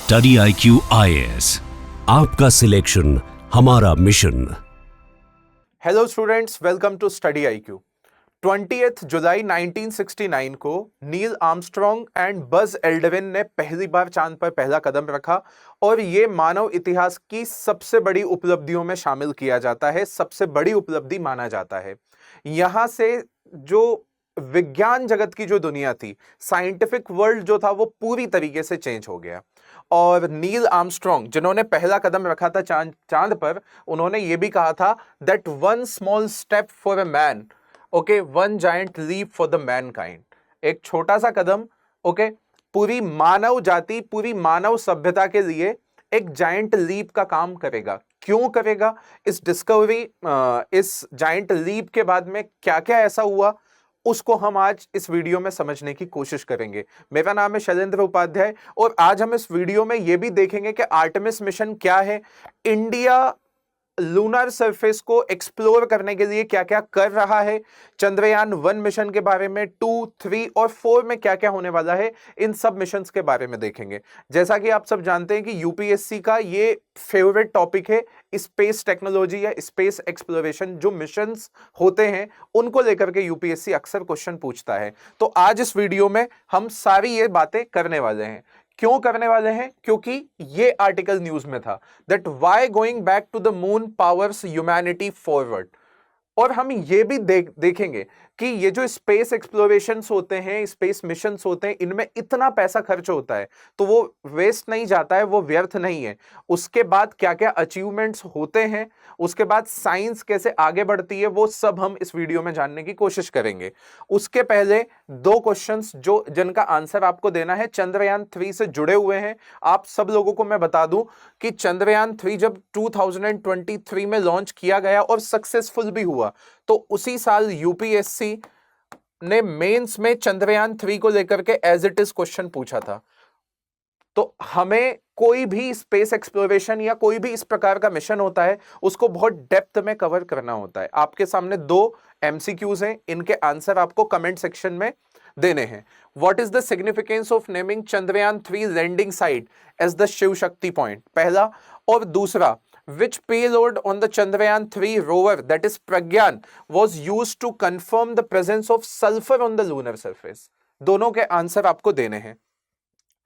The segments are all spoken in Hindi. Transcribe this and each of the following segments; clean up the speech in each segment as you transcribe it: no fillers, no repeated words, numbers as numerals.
स्टडी IQ IAS, आपका सिलेक्शन हमारा mission. Hello students, welcome to study IQ। 20th जुलाई 1969 को Neil Armstrong and Buzz Aldrin ने पहली बार चांद पर पहला कदम रखा और ये मानव इतिहास की सबसे बड़ी उपलब्धियों में शामिल किया जाता है, सबसे बड़ी उपलब्धि माना जाता है। यहां से जो विज्ञान जगत की जो दुनिया थी, साइंटिफिक वर्ल्ड जो था, वो पूरी तरीके से चेंज हो गया। और नील आर्मस्ट्रॉन्ग जिन्होंने पहला कदम रखा था चांद पर, उन्होंने ये भी कहा था that one small step for a man, okay, one giant leap for the mankind. एक छोटा सा कदम, ओके, पूरी मानव जाति, पूरी मानव सभ्यता के लिए एक जायंट लीप का काम करेगा। क्यों करेगा? इस डिस्कवरी, इस जायंट लीप के बाद में क्या क्या ऐसा हुआ, उसको हम आज इस वीडियो में समझने की कोशिश करेंगे। मेरा नाम है शैलेंद्र उपाध्याय और आज हम इस वीडियो में यह भी देखेंगे कि आर्टेमिस मिशन क्या है, इंडिया लूनर सरफेस को एक्सप्लोर करने के लिए क्या क्या कर रहा है, चंद्रयान 1 मिशन के बारे में, 2, 3 और 4 में क्या क्या होने वाला है, इन सब मिशंस के बारे में देखेंगे। जैसा कि आप सब जानते हैं कि यूपीएससी का ये फेवरेट टॉपिक है, स्पेस टेक्नोलॉजी या स्पेस एक्सप्लोरेशन। जो मिशंस होते हैं उनको लेकर के यूपीएससी अक्सर क्वेश्चन पूछता है। तो आज इस वीडियो में हम सारी ये बातें करने वाले हैं। क्यों करने वाले हैं? क्योंकि ये आर्टिकल न्यूज में था that why going back to the moon powers humanity forward. और हम ये भी देखेंगे कि ये जो स्पेस एक्सप्लोरेशंस होते हैं, स्पेस मिशंस होते हैं, इनमें इतना पैसा खर्च होता है तो वो वेस्ट नहीं जाता है, वो व्यर्थ नहीं है। उसके बाद क्या क्या अचीवमेंट्स होते हैं, उसके बाद साइंस कैसे आगे बढ़ती है, वो सब हम इस वीडियो में जानने की कोशिश करेंगे। उसके पहले दो क्वेश्चंस जो जिनका आंसर आपको देना है चंद्रयान 3 से जुड़े हुए हैं। आप सब लोगों को मैं बता दूं कि चंद्रयान 3 जब 2023 में लॉन्च किया गया और सक्सेसफुल भी हुआ, तो उसी साल यूपीएससी ने मेंस में चंद्रयान 3 को लेकर के एज इट इज क्वेश्चन पूछा था। तो हमें कोई भी स्पेस एक्सप्लोरेशन या कोई भी इस प्रकार का मिशन होता है, उसको बहुत डेप्थ में कवर करना होता है। आपके सामने दो एमसीक्यूज हैं, इनके आंसर आपको कमेंट सेक्शन में देने हैं। What is the significance of naming Chandrayaan 3 landing site as the Shiv Shakti point, पहला। और दूसरा, which payload on the Chandrayaan 3 rover, that is Pragyan, was used to confirm the presence of sulfur on the lunar surface? दोनों के आंसर आपको देने हैं।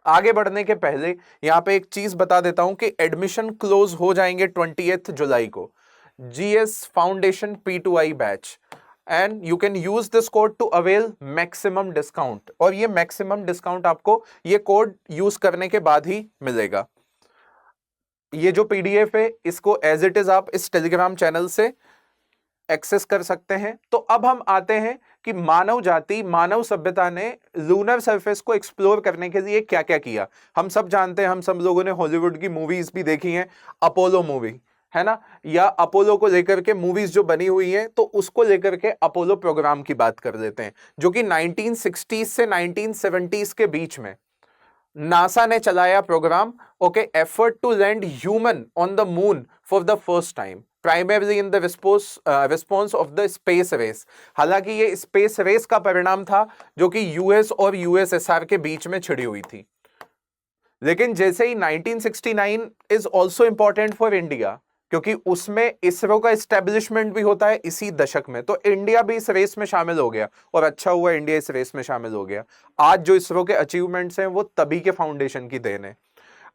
आगे बढ़ने के पहले यहां पे एक चीज बता देता हूं कि एडमिशन क्लोज हो जाएंगे 20th जुलाई को, GS foundation P2I batch, and you can use this code to avail maximum discount. और ये मैक्सिमम डिस्काउंट आपको ये कोड यूज करने के बाद ही मिलेगा। ये जो पीडीएफ है, इसको एज इट इज आप इस टेलीग्राम चैनल से एक्सेस कर सकते हैं। तो अब हम आते हैं कि मानव जाति, मानव सभ्यता ने लूनर सरफेस को एक्सप्लोर करने के लिए क्या क्या किया। हम सब जानते हैं, हम सब लोगों ने हॉलीवुड की मूवीज भी देखी हैं, अपोलो मूवी है ना, या अपोलो को लेकर के मूवीज जो बनी हुई हैं, तो उसको लेकर के अपोलो प्रोग्राम की बात कर लेते हैं, जो कि 1960s से 1970s के बीच में नासा ने चलाया programme, okay, effort to land human on the moon for the first time, primarily in the response of the space race. हालांकि ये स्पेस रेस का परिणाम था जो कि यूएस और यूएसएसआर के बीच में छिड़ी हुई थी। लेकिन जैसे ही 1969 is also important for India, क्योंकि उसमें इसरो का एस्टेब्लिशमेंट भी होता है इसी दशक में, तो इंडिया भी इस रेस में शामिल हो गया और अच्छा हुआ इंडिया इस रेस में शामिल हो गया। आज जो इसरो के अचीवमेंट्स हैं वो तभी के फाउंडेशन की देन है।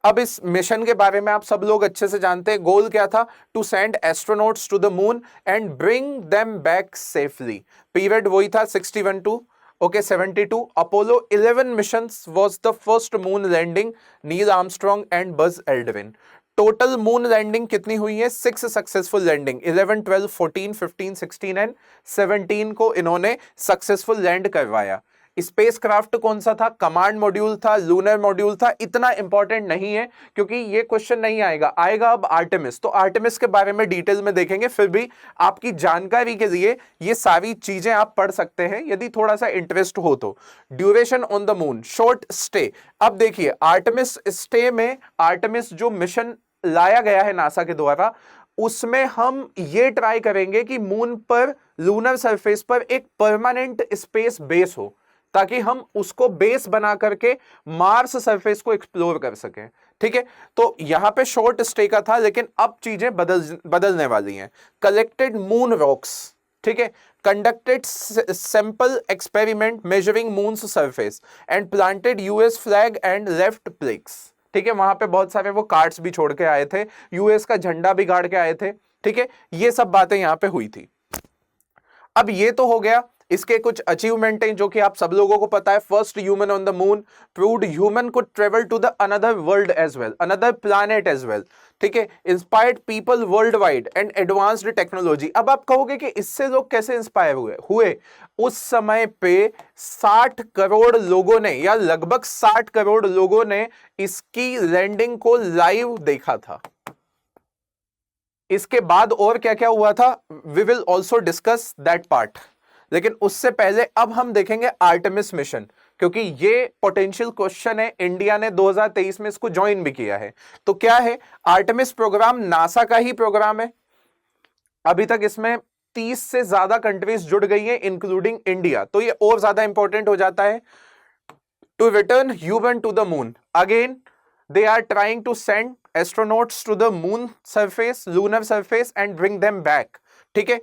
अब इस मिशन के बारे में आप सब लोग अच्छे से जानते हैं। गोल क्या था? To send astronauts to the moon and bring them back safely. Period वही था 61 to 72। Apollo 11 missions was the first moon landing, Neil Armstrong and Buzz Aldrin. Total moon landing कितनी हुई है? 6 सक्सेसफुल लैंडिंग, 11, 12, 14, 15, 16 एंड 17 को इन्होंने सक्सेसफुल लैंड करवाया। स्पेस क्राफ्ट कौन सा था? कमांड मॉड्यूल था, लूनर मॉड्यूल था। इतना इंपॉर्टेंट नहीं है क्योंकि ये क्वेश्चन नहीं आएगा अब आर्टेमिस। तो आर्टेमिस के बारे में डिटेल में देखेंगे, फिर भी आपकी जानकारी के लिए ये सारी चीजें आप पढ़ सकते हैं यदि थोड़ा सा इंटरेस्ट हो तो। Duration on the moon, short stay. अब देखिए आर्टेमिस स्टे में, आर्टेमिस जो मिशन लाया गया है नासा के द्वारा, उसमें हम ये ट्राई करेंगे कि मून पर, लूनर सरफेस पर एक परमानेंट स्पेस बेस हो, ताकि हम उसको बेस बना करके मार्स सरफेस को एक्सप्लोर कर सकें। ठीक है, तो यहां पे शॉर्ट स्टे का था, लेकिन अब चीजें बदलने वाली हैं। कलेक्टेड मून रॉक्स, ठीक है, conducted sample experiment measuring moon's surface and planted US flag and left plaques. ठीक है, वहां पे बहुत सारे वो कार्ड्स भी छोड़ के आए थे, यूएस का झंडा भी गाड़ के आए थे। ठीक है, ये सब बातें यहां पे हुई थी। अब ये तो हो गया, इसके कुछ अचीवमेंट हैं जो कि आप सब लोगों को पता है। First human on the moon, proved human could travel to the another world as well, another planet as well. ठीक है, inspired people world wide and advanced technology. अब आप कहोगे कि इससे लोग कैसे इंस्पायर हुए? उस समय पे 60 करोड़ लोगों ने, या लगभग 60 करोड़ लोगों ने इसकी लैंडिंग को लाइव देखा था। इसके बाद और क्या क्या हुआ था, we will also discuss that part. लेकिन उससे पहले अब हम देखेंगे आर्टेमिस मिशन, क्योंकि ये पोटेंशियल क्वेश्चन है। इंडिया ने 2023 में इसको ज्वाइन भी किया है। तो क्या है आर्टेमिस प्रोग्राम? नासा का ही प्रोग्राम है। अभी तक इसमें 30 से ज्यादा कंट्रीज जुड़ गई हैं, इंक्लूडिंग इंडिया। तो ये और ज्यादा इंपॉर्टेंट हो जाता है। To return human to the moon again, they are trying to send astronauts to the moon surface, lunar surface and bring them back. ठीक है,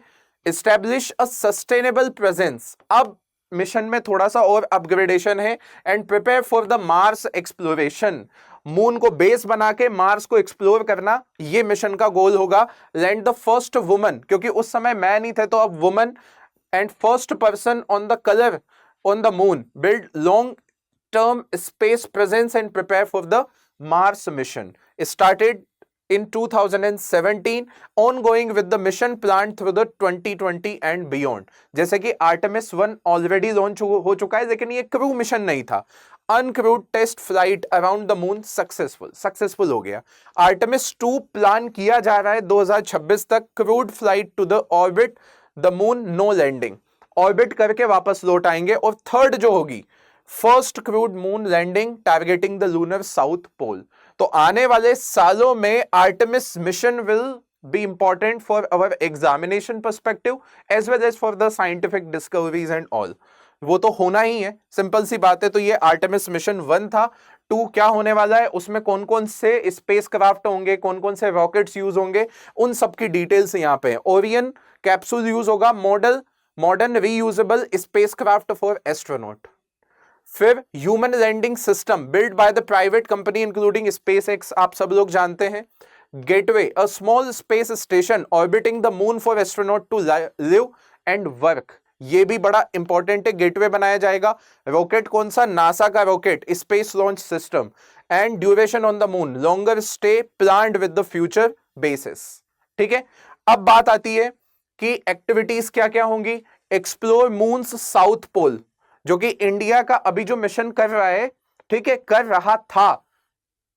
establish a sustainable presence. अब मिशन में थोड़ा सा और अपग्रेडेशन है। And prepare for the Mars exploration, moon को बेस बना के मार्स को एक्सप्लोर करना, ये मिशन का गोल होगा। लैंड द फर्स्ट वुमन, क्योंकि उस समय मैन ही थे, तो अब woman and first person on the colour on the moon, build long term space presence and prepare for the Mars mission. Started in 2017, ongoing with the mission planned through the 2020 and beyond. जैसे कि Artemis 1 ऑलरेडी लॉन्च हो चुका है, लेकिन ये क्रू मिशन नहीं था। Uncrewed test flight around the moon successful हो गया। Artemis 2 प्लान किया जा रहा है 2026 तक, crewed flight to the orbit the moon, no landing, orbit करके वापस लौट आएंगे। और थर्ड जो होगी, first crewed moon landing targeting the lunar south pole. तो आने वाले सालों में Artemis mission will be important for our examination perspective as well as for the scientific discoveries and all. वो तो होना ही है, सिंपल सी बात है। तो ये आर्टेमिस मिशन 1 था। 2 क्या होने वाला है, उसमें कौन कौन से स्पेस क्राफ्ट होंगे, कौन कौन से रॉकेट्स यूज होंगे, उन सब की डिटेल्स यहाँ पे है। ओरियन कैप्सूल यूज होगा, modern reusable spacecraft for astronaut. फिर human landing system build by the private company including SpaceX, आप सब लोग जानते हैं। Gateway, a small space station orbiting the moon for astronaut to live and work, ये भी बड़ा इंपॉर्टेंट है। गेटवे बनाया जाएगा। रॉकेट कौन सा? नासा का rocket, space launch system. And duration on the moon, longer stay planned with the future basis. ठीक है, अब बात आती है कि एक्टिविटीज क्या क्या होंगी। एक्सप्लोर मून्स साउथ पोल, जो कि इंडिया का अभी जो मिशन कर रहा है, ठीक है, कर रहा था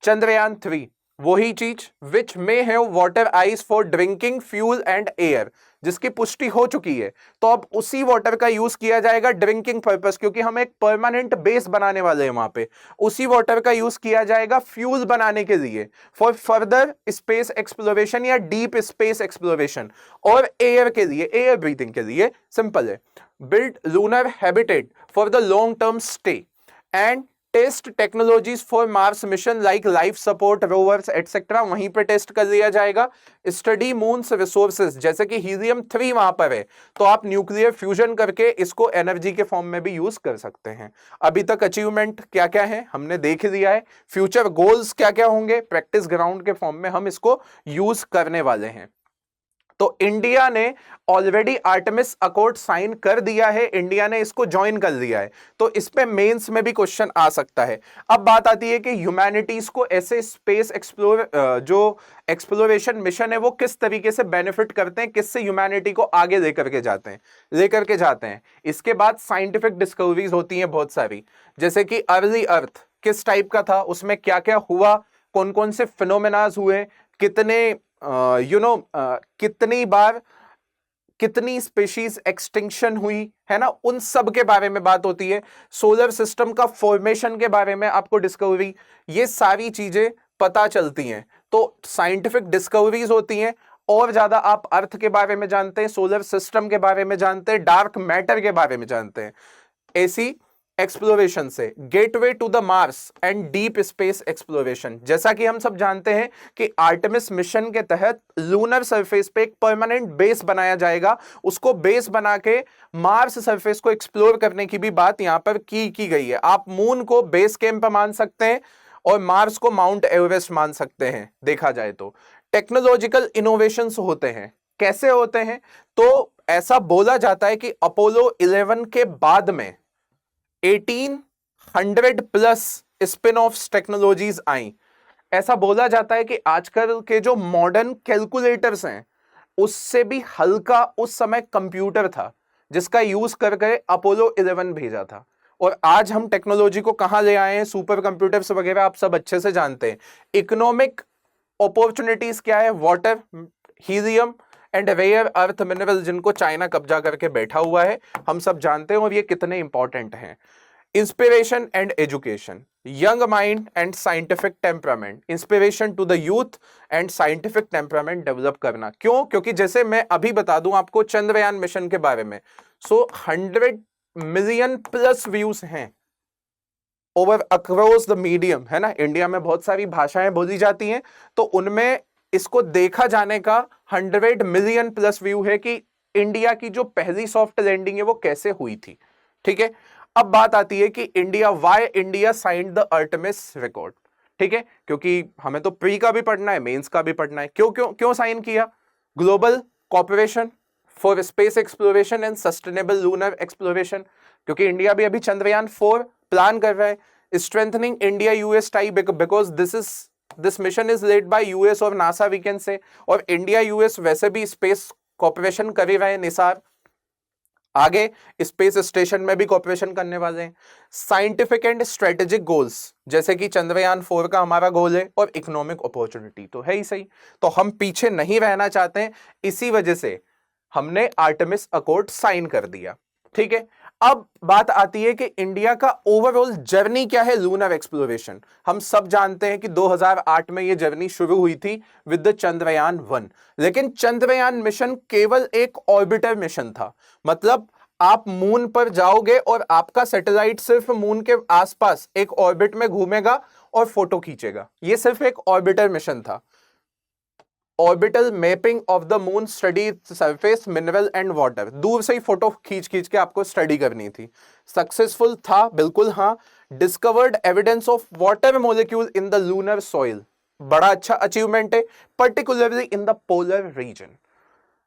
चंद्रयान 3, वही चीज which may have water ice for drinking fuel and air, जिसकी पुष्टि हो चुकी है। तो अब उसी वाटर का यूज किया जाएगा ड्रिंकिंग पर्पस, क्योंकि हम एक परमानेंट बेस बनाने वाले हैं वहां पे। उसी वाटर का यूज किया जाएगा फ्यूल बनाने के लिए, फॉर फर्दर स्पेस एक्सप्लोरेशन या डीप स्पेस एक्सप्लोरेशन, और एयर के लिए, एयर ब्रीथिंग के लिए। सिंपल है। build lunar habitat for the long term stay and test technologies for Mars mission like life support rovers etc. वहीं पे टेस्ट कर लिया जाएगा। स्टडी मून्स रिसोर्सेज, जैसे कि हीलियम 3 वहां पर है, तो आप न्यूक्लियर फ्यूजन करके इसको एनर्जी के फॉर्म में भी यूज कर सकते हैं। अभी तक अचीवमेंट क्या क्या है हमने देख लिया है। फ्यूचर गोल्स क्या क्या होंगे, प्रैक्टिस ग्राउंड के फॉर्म में हम इसको यूज करने वाले हैं। तो इंडिया ने ऑलरेडी आर्टेमिस अकॉर्ड साइन कर दिया है, इंडिया ने इसको ज्वाइन कर लिया है। तो इस पे मेंस में भी क्वेश्चन आ सकता है। अब बात आती है कि ह्यूमैनिटीज को ऐसे स्पेस जो एक्सप्लोरेशन मिशन है वो किस तरीके से बेनिफिट करते हैं, किससे ह्यूमैनिटी को आगे लेकर के जाते हैं। इसके बाद साइंटिफिक डिस्कवरीज होती हैं बहुत सारी, जैसे कि अर्ली अर्थ किस टाइप का था, उसमें क्या क्या हुआ, कौन कौन से फिनोमेनाज हुए, कितने कितनी बार कितनी स्पीशीज एक्सटिंक्शन हुई है ना, उन सब के बारे में बात होती है। सोलर सिस्टम का फॉर्मेशन के बारे में आपको डिस्कवरी, ये सारी चीजें पता चलती हैं। तो साइंटिफिक डिस्कवरीज होती हैं, और ज्यादा आप अर्थ के बारे में जानते हैं, सोलर सिस्टम के बारे में जानते हैं, डार्क मैटर के बारे में जानते हैं। ऐसी एक्सप्लोरेशन से, gateway to the Mars and deep space exploration. जैसा कि हम सब जानते हैं कि आर्टेमिस मिशन के तहत लूनर सरफेस पे एक परमानेंट बेस बनाया जाएगा, उसको बेस बना के मार्स सरफेस को एक्सप्लोर करने की भी बात यहां पर की गई है। आप मून को बेस कैंप मान सकते हैं और मार्स को माउंट एवरेस्ट मान सकते हैं। देखा जाए तो टेक्नोलॉजिकल इनोवेशंस होते हैं, कैसे होते हैं? तो ऐसा बोला जाता है कि अपोलो 11 के बाद में 1800 प्लस स्पिन ऑफ टेक्नोलॉजीज आई। ऐसा बोला जाता है कि आजकल के जो मॉडर्न कैलकुलेटर्स हैं उससे भी हल्का उस समय कंप्यूटर था जिसका यूज करके अपोलो 11 भेजा था। और आज हम टेक्नोलॉजी को कहां ले आए हैं? सुपर कंप्यूटर्स वगैरह आप सब अच्छे से जानते हैं। इकोनॉमिक अपॉर्चुनिटीज क्या है? Water, helium and rare earth mineral, जिनको चाइना कब्जा करके बैठा हुआ है, हम सब जानते हैं और ये कितने इंपॉर्टेंट हैं। Inspiration and education, young mind and scientific temperament, inspiration to the youth and scientific temperament develop करना। क्यों? क्योंकि जैसे मैं अभी बता दूं आपको चंद्रयान मिशन के बारे में, 100 मिलियन प्लस व्यूज हैं ओवर अक्रॉस द मीडियम, है ना। इंडिया में बहुत सारी भाषाएं बोली जाती हैं, तो उनमें इसको देखा जाने का 100 मिलियन प्लस व्यू है कि इंडिया की जो पहली सॉफ्ट लैंडिंग है वो कैसे हुई थी। ठीक है, अब बात आती है कि why India signed the Artemis record. ठीक है, क्योंकि हमें तो प्री का भी पढ़ना है, मेंस का भी पढ़ना है। क्यों क्यों क्यों साइन किया? Global cooperation for space exploration and sustainable lunar exploration, क्योंकि इंडिया भी अभी चंद्रयान 4 प्लान कर रहा है। Strengthening India US tie because this mission is led by US और नासा वी कैन से, और इंडिया यूएस वैसे भी स्पेस कॉपरेशन कर ही रहे हैं। निसार आगे स्पेस स्टेशन में भी कॉपरेशन करने वाले हैं। साइंटिफिक एंड स्ट्रेटेजिक गोल्स, जैसे कि चंद्रयान 4 का हमारा गोल है, और इकोनॉमिक अपॉर्चुनिटी तो है ही सही। तो हम पीछे नहीं रहना चाहते हैं, इसी वजह से हमने आर्टेमिस अकॉर्ड साइन कर दिया। ठीक है, अब बात आती है कि इंडिया का ओवरऑल जर्नी क्या है लूनर एक्सप्लोरेशन। हम सब जानते हैं कि 2008 में यह जर्नी शुरू हुई थी विद द चंद्रयान 1, लेकिन चंद्रयान मिशन केवल एक ऑर्बिटर मिशन था। मतलब आप मून पर जाओगे और आपका सैटेलाइट सिर्फ मून के आसपास एक ऑर्बिट में घूमेगा और फोटो खींचेगा। यह सिर्फ एक ऑर्बिटर मिशन था। Orbital mapping of the moon, study surface, mineral and water, दूर से ही फोटो खींच के आपको स्टडी करनी थी। सक्सेसफुल था? बिल्कुल हाँ। Discovered evidence of water molecule in the lunar soil, बड़ा अच्छा अचीवमेंट है, particularly in the polar region,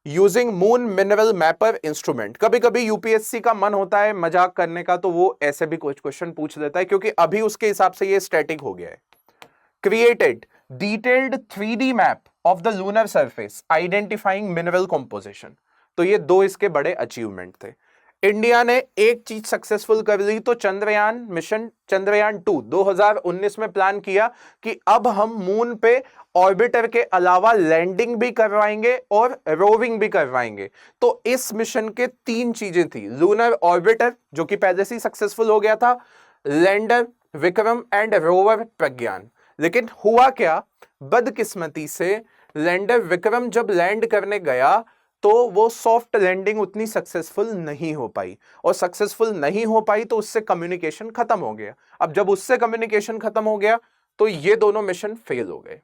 using moon mineral mapper instrument. कभी कभी यूपीएससी का मन होता है मजाक करने का, तो वो ऐसे भी कुछ क्वेश्चन पूछ लेता है, क्योंकि अभी उसके हिसाब से ये स्टैटिक हो गया है। Created detailed 3D map of the lunar surface identifying mineral composition. तो ये दो इसके बड़े अचीवमेंट थे। इंडिया ने एक चीज सक्सेसफुल कर ली, तो चंद्रयान मिशन, चंद्रयान 2 2019 में प्लान किया कि अब हम मून पे ऑर्बिटर के अलावा लैंडिंग भी करवाएंगे और रोविंग भी करवाएंगे। तो इस मिशन के 3 चीजें थी। लूनर ऑर्बिटर, जो कि पहले से ही सक्सेसफुल हो गया था, लैंडर विक्रम एंड रोवर प्रज्ञान। लेकिन हुआ क्या, बदकिस्मती से लैंडर विक्रम जब लैंड करने गया तो वो सॉफ्ट लैंडिंग उतनी सक्सेसफुल नहीं हो पाई, और सक्सेसफुल नहीं हो पाई तो उससे कम्युनिकेशन खत्म हो गया। अब जब उससे कम्युनिकेशन खत्म हो गया तो ये दोनों मिशन फेल हो गए।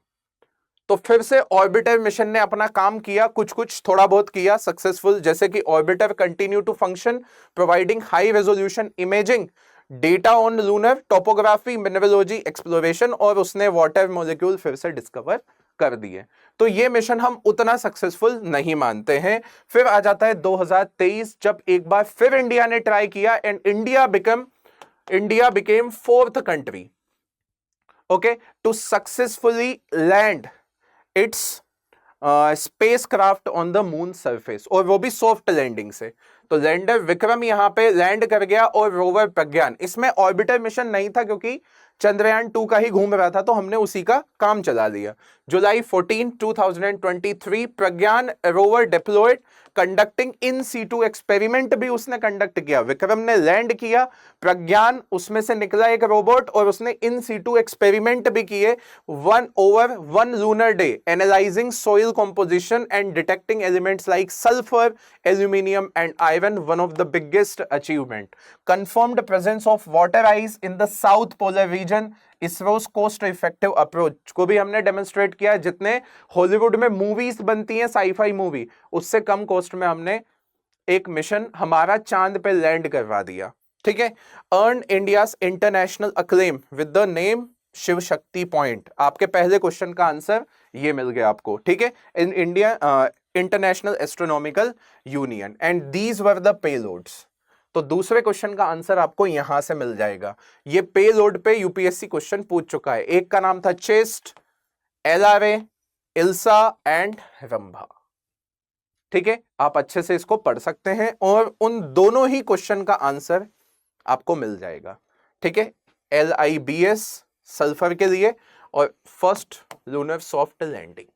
तो फिर से ऑर्बिटर मिशन ने अपना काम किया, कुछ थोड़ा बहुत किया सक्सेसफुल, जैसे कि orbiter continue to function providing high resolution imaging data on lunar topography, mineralogy, exploration, और उसने वाटर मॉलिक्यूल फिर से डिस्कवर कर दिए। तो ये मिशन हम उतना सक्सेसफुल नहीं मानते हैं। फिर आ जाता है 2023, जब एक बार फिर इंडिया ने ट्राई किया and India became 4th country okay to successfully land its spacecraft on the moon surface, और वो भी सॉफ्ट लैंडिंग से। तो लैंडर विक्रम यहां पे लैंड कर गया और रोवर प्रज्ञान, इसमें ऑर्बिटर मिशन नहीं था क्योंकि चंद्रयान 2 का ही घूम रहा था, तो हमने उसी का काम चला लिया। जुलाई 14, 2023 Pragyan rover deployed conducting in situ experiment भी उसने कंडक्ट किया। विक्रम ने लैंड किया, प्रज्ञान उसमें से निकला एक रोबोट और उसने इन सीटू एक्सपेरिमेंट भी किए 1/1 lunar day, analysing soil composition and detecting elements like sulphur, aluminium and iron, one of the biggest achievement. Confirmed presence of water ice in the south polar region, ISRO's cost effective approach को भी हमने डेमोन्स्ट्रेट किया। जितने हॉलीवुड में मूवीज बनती हैं साईफाई मूवी, उससे कम कॉस्ट में हमने एक मिशन हमारा चांद पे लैंड करवा दिया। ठीक है। Earn India's international acclaim with the name Shiv Shakti point. आपके पहले क्वेश्चन का आंसर ये मिल गया आपको। ठीक है। In India international astronomical union and these were the payloads. तो दूसरे क्वेश्चन का आंसर आपको यहां से मिल जाएगा। ये पेलोड पे यूपीएससी क्वेश्चन पूछ चुका है। एक का नाम था चेस्ट, एलआरए, इल्सा एंड रंभा। ठीक है, आप अच्छे से इसको पढ़ सकते हैं और उन दोनों ही क्वेश्चन का आंसर आपको मिल जाएगा। ठीक है। LIBS सल्फर के लिए और first lunar soft landing.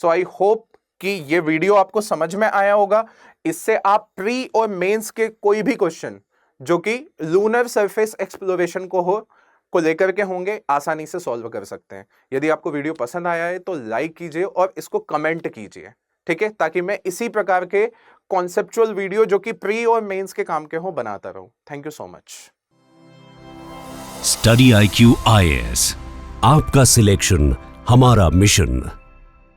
So I hope कि ये वीडियो आपको समझ में आया होगा। इससे आप प्री और मेंस के कोई भी क्वेश्चन जो कि लूनर सरफेस एक्सप्लोरेशन को लेकर के होंगे, आसानी से सॉल्व कर सकते हैं। यदि आपको वीडियो पसंद आया है तो लाइक कीजिए और इसको कमेंट कीजिए। ठीक है, ताकि मैं इसी प्रकार के कॉन्सेप्चुअल वीडियो जो कि प्री और मेंस के काम के हो बनाता रहूं। Thank you so much. Study IQ IAS, आपका सिलेक्शन हमारा मिशन।